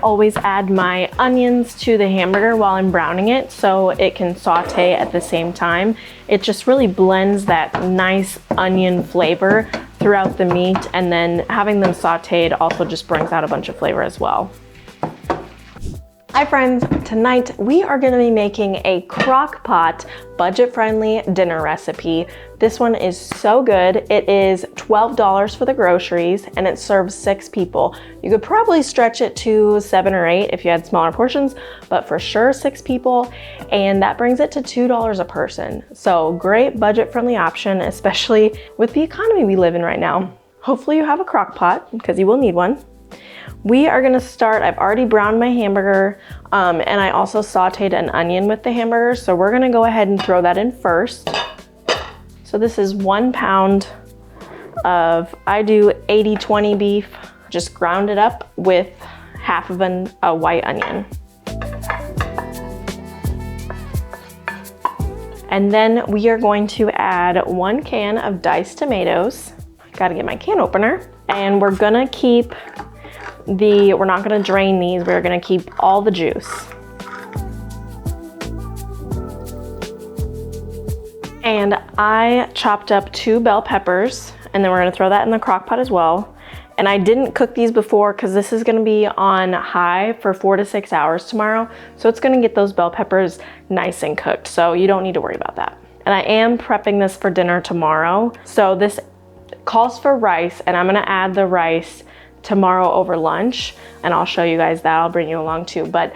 always add my onions to the hamburger while I'm browning it so it can saute at the same time. It just really blends that nice onion flavor throughout the meat, and then having them sauteed also just brings out a bunch of flavor as well. Hi friends, tonight we are going to be making a crock pot budget-friendly dinner recipe. This one is so good. It is $12 for the groceries and it serves 6 people. You could probably stretch it to 7 or 8 if you had smaller portions, but for sure 6 people, and that brings it to $2 a person. So great budget-friendly option, especially with the economy we live in right now. Hopefully you have a crock pot because you will need one. We are gonna start, I've already browned my hamburger, and I also sauteed an onion with the hamburger, so we're gonna go ahead and throw that in first. So this is 1 pound of, I do 80-20 beef, just ground it up with half of a white onion. And then we are going to add 1 can of diced tomatoes. Gotta get my can opener. And we're gonna keep we're not gonna drain these, we're gonna keep all the juice. And I chopped up 2 bell peppers, and then we're gonna throw that in the crock pot as well. And I didn't cook these before because this is gonna be on high for 4 to 6 hours tomorrow. So it's gonna get those bell peppers nice and cooked. So you don't need to worry about that. And I am prepping this for dinner tomorrow. So this calls for rice, and I'm gonna add the rice tomorrow over lunch, and I'll show you guys that. I'll bring you along too, but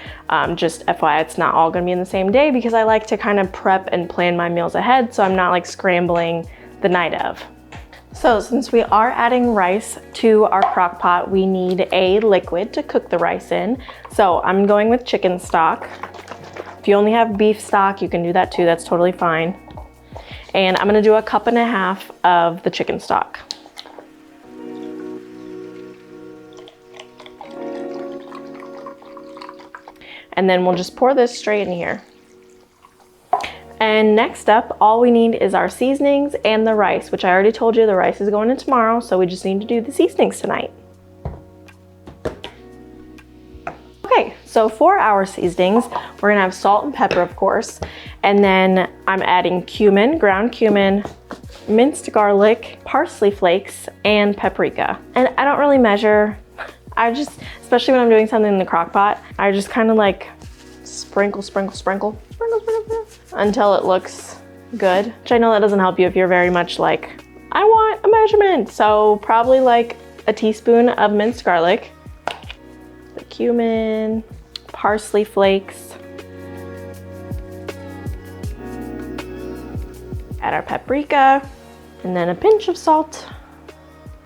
just FYI, it's not all gonna be in the same day because I like to kind of prep and plan my meals ahead so I'm not like scrambling the night of. So since we are adding rice to our crock pot, we need a liquid to cook the rice in. So I'm going with chicken stock. If you only have beef stock, you can do that too, that's totally fine. And I'm gonna do 1.5 cups of the chicken stock. And then we'll just pour this straight in here. And next up, all we need is our seasonings and the rice, which I already told you the rice is going in tomorrow, so we just need to do the seasonings tonight. Okay, so for our seasonings, we're gonna have salt and pepper, of course, and then I'm adding cumin, ground cumin, minced garlic, parsley flakes, and paprika. And I don't really measure. I just, especially when I'm doing something in the crock pot, I just kind of like sprinkle until it looks good. Which I know that doesn't help you if you're very much like, I want a measurement. So probably like a teaspoon of minced garlic, the cumin, parsley flakes, add our paprika, and then a pinch of salt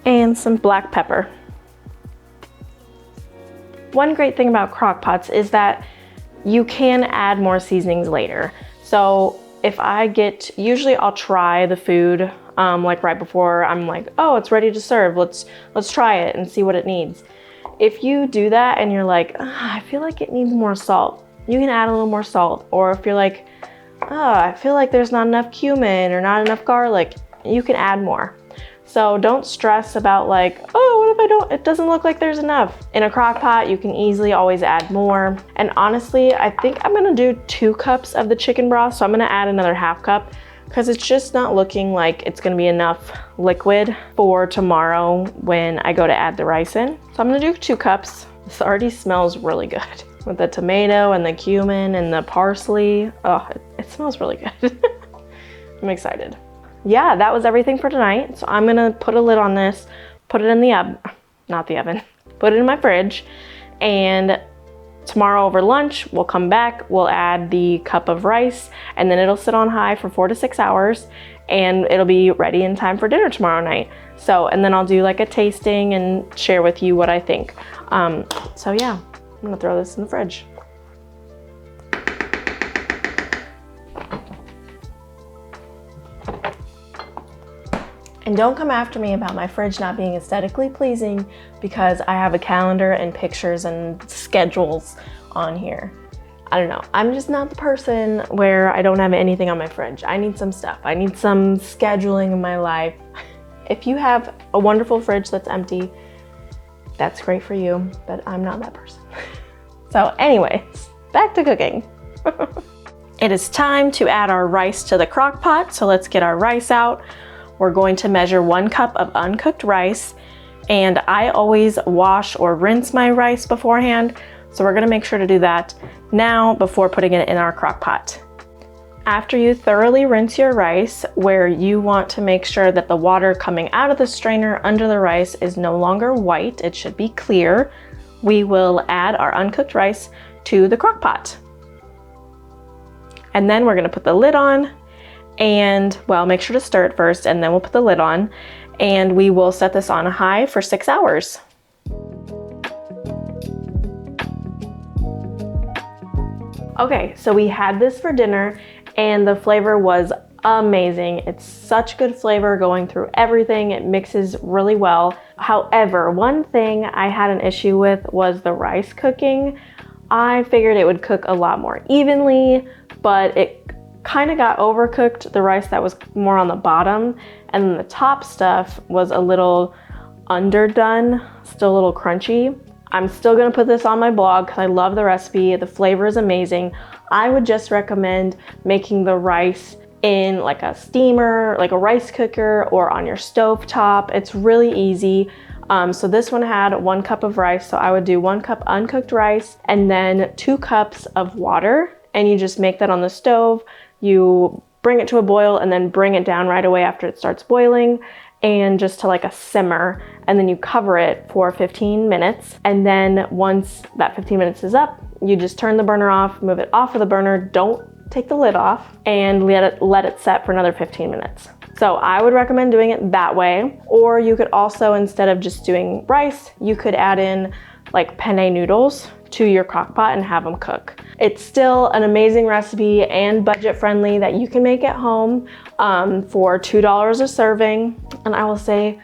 and some black pepper. One great thing about crock pots is that you can add more seasonings later. So if usually I'll try the food like right before I'm like, oh, it's ready to serve. Let's try it and see what it needs. If you do that and you're like, oh, I feel like it needs more salt, you can add a little more salt. Or if you're like, oh, I feel like there's not enough cumin or not enough garlic, you can add more. So don't stress about like, oh, what if it doesn't look like there's enough. In a crock pot, you can easily always add more. And honestly, I think I'm gonna do 2 cups of the chicken broth. So I'm gonna add another 1/2 cup because it's just not looking like it's gonna be enough liquid for tomorrow when I go to add the rice in. So I'm gonna do 2 cups. This already smells really good with the tomato and the cumin and the parsley. Oh, it smells really good. I'm excited. Yeah, that was everything for tonight. So I'm gonna put a lid on this, put it in the oven, not the oven, put it in my fridge, and tomorrow over lunch, we'll come back, we'll add the cup of rice, and then it'll sit on high for 4 to 6 hours, and it'll be ready in time for dinner tomorrow night. So, and then I'll do like a tasting and share with you what I think. So yeah, I'm gonna throw this in the fridge. And don't come after me about my fridge not being aesthetically pleasing because I have a calendar and pictures and schedules on here. I don't know, I'm just not the person where I don't have anything on my fridge. I need some stuff. I need some scheduling in my life. If you have a wonderful fridge that's empty, that's great for you, but I'm not that person. So anyways, back to cooking. It is time to add our rice to the crock pot. So let's get our rice out. We're going to measure 1 cup of uncooked rice. And I always wash or rinse my rice beforehand. So we're gonna make sure to do that now before putting it in our crock pot. After you thoroughly rinse your rice, where you want to make sure that the water coming out of the strainer under the rice is no longer white, it should be clear, we will add our uncooked rice to the crock pot. And then we're gonna put the lid on and, well, make sure to stir it first, and then we'll put the lid on, and we will set this on high for 6 hours. Okay, so we had this for dinner and the flavor was amazing. It's such good flavor going through everything. It mixes really well. However, one thing I had an issue with was the rice cooking. I figured it would cook a lot more evenly, but it kind of got overcooked, the rice that was more on the bottom, and then the top stuff was a little underdone, still a little crunchy. I'm still gonna put this on my blog because I love the recipe. The flavor is amazing. I would just recommend making the rice in like a steamer, like a rice cooker, or on your stove top. It's really easy. So this one had 1 cup of rice, so I would do 1 cup uncooked rice and then 2 cups of water, and you just make that on the stove. You bring it to a boil and then bring it down right away after it starts boiling, and just to like a simmer, and then you cover it for 15 minutes. And then once that 15 minutes is up, you just turn the burner off, move it off of the burner, don't take the lid off, and let it set for another 15 minutes. So I would recommend doing it that way. Or you could also, instead of just doing rice, you could add in like penne noodles to your crock pot and have them cook. It's still an amazing recipe and budget friendly that you can make at home for $2 a serving. And I will say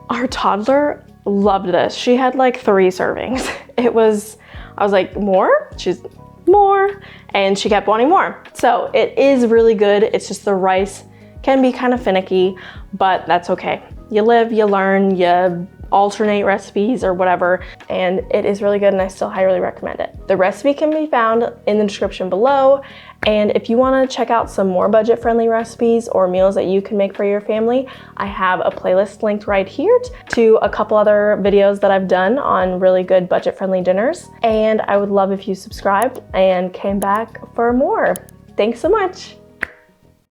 our toddler loved this. She had like 3 servings. I was like, more? She's more, and she kept wanting more. So it is really good. It's just the rice can be kind of finicky, but that's okay. You live, you learn, you alternate recipes or whatever, and it is really good, and I still highly recommend it. The recipe can be found in the description below, and if you want to check out some more budget-friendly recipes or meals that you can make for your family, I have a playlist linked right here to a couple other videos that I've done on really good budget-friendly dinners, and I would love if you subscribed and came back for more. Thanks so much.